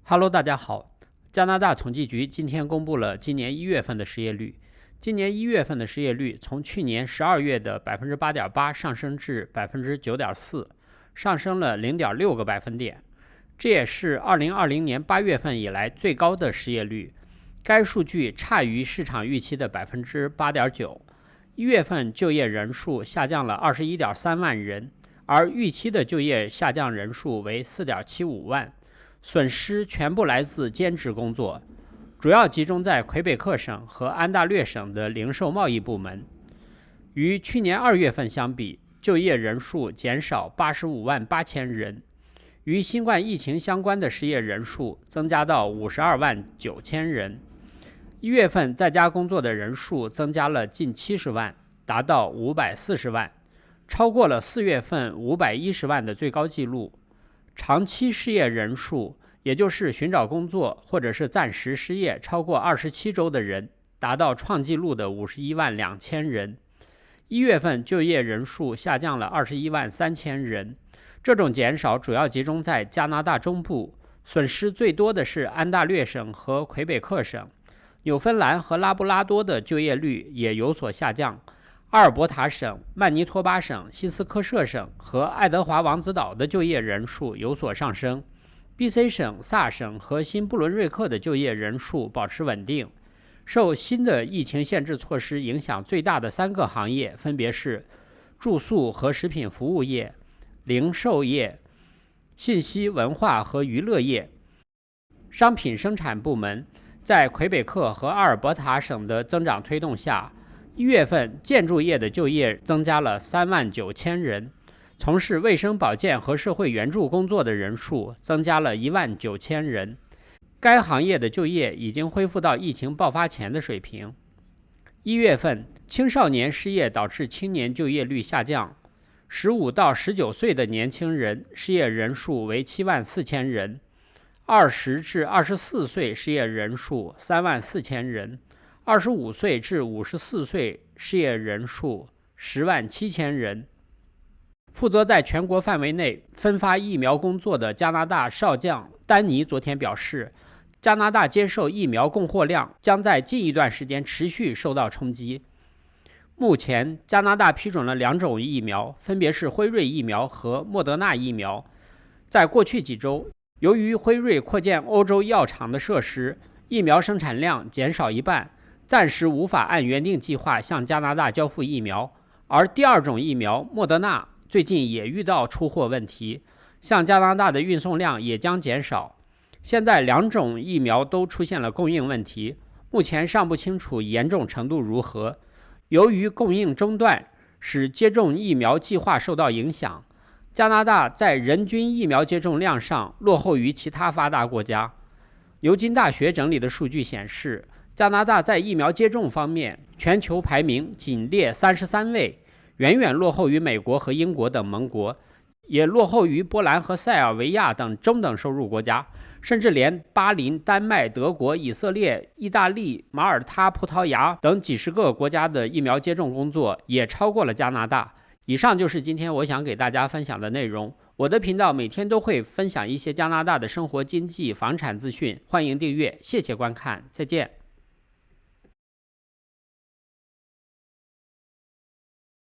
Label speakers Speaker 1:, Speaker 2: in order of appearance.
Speaker 1: Hello，大家好。加拿大统计局今天公布了今年1月份的失业率。今年1月份的失业率从去年12月的 8.8% 上升至 9.4%， 上升了 0.6个百分点。这也是2020年8月份以来最高的失业率。该数据差于市场预期的 8.9%。1月份就业人数下降了 21.3万人，而预期的就业下降人数为 4.75万。损失全部来自兼职工作，主要集中在魁北克省和安大略省的零售贸易部门。与去年2月份相比，就业人数减少85万8千人，与新冠疫情相关的失业人数增加到52万9千人。1月份在家工作的人数增加了近70万，达到540万，超过了4月份510万的最高纪录。长期失业人数，也就是寻找工作或者是暂时失业超过27周的人，达到创纪录的51万2千人。1月份就业人数下降了21万3千人，这种减少主要集中在加拿大中部，损失最多的是安大略省和魁北克省。纽芬兰和拉布拉多的就业率也有所下降。阿尔伯塔省、曼尼托巴省、新斯科舍省和爱德华王子岛的就业人数有所上升。BC 省、萨省和新布伦瑞克的就业人数保持稳定。受新的疫情限制措施影响最大的3个行业分别是住宿和食品服务业、零售业、信息文化和娱乐业。商品生产部门在魁北克和阿尔伯塔省的增长推动下，1月份建筑业的就业增加了3万9千人，从事卫生保健和社会援助工作的人数增加了1万9千人。该行业的就业已经恢复到疫情爆发前的水平。1月份青少年失业导致青年就业率下降，15到19岁的年轻人失业人数为7万4千人，20至24岁失业人数3万4千人。25岁至54岁失业人数10万7千人。负责在全国范围内分发疫苗工作的加拿大少将丹尼昨天表示，加拿大接受疫苗供货量将在近一段时间持续受到冲击。目前，加拿大批准了2种疫苗，分别是辉瑞疫苗和莫德纳疫苗。在过去几周，由于辉瑞扩建欧洲药厂的设施，疫苗生产量减少一半，暂时无法按原定计划向加拿大交付疫苗。而第2种疫苗莫德纳最近也遇到出货问题，向加拿大的运送量也将减少。现在2种疫苗都出现了供应问题，目前尚不清楚严重程度如何。由于供应中断，使接种疫苗计划受到影响。加拿大在人均疫苗接种量上落后于其他发达国家。牛津大学整理的数据显示，加拿大在疫苗接种方面全球排名仅列33位，远远落后于美国和英国等盟国，也落后于波兰和塞尔维亚等中等收入国家，甚至连巴林、丹麦、德国、以色列、意大利、马耳他、葡萄牙等几十个国家的疫苗接种工作也超过了加拿大。以上就是今天我想给大家分享的内容。我的频道每天都会分享一些加拿大的生活、经济、房产资讯，欢迎订阅，谢谢观看，再见。